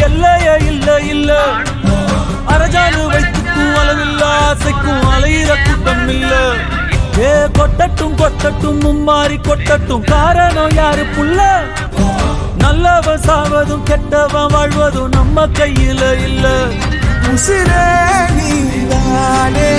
எல்லைய இல்ல இல்ல அரஜானு வைத்துக்கும் அளவில்ல ஆசைக்கும் அலையிற கூட்டம் இல்ல ஏ கொட்டட்டும் கொட்டட்டும் மும்மாறி கொட்டட்டும் காரணம் யாரு புள்ள நல்லவன் சாவதும் கெட்டவன் வாழ்வதும் நம்ம கையில இல்ல உசிரே நீதானே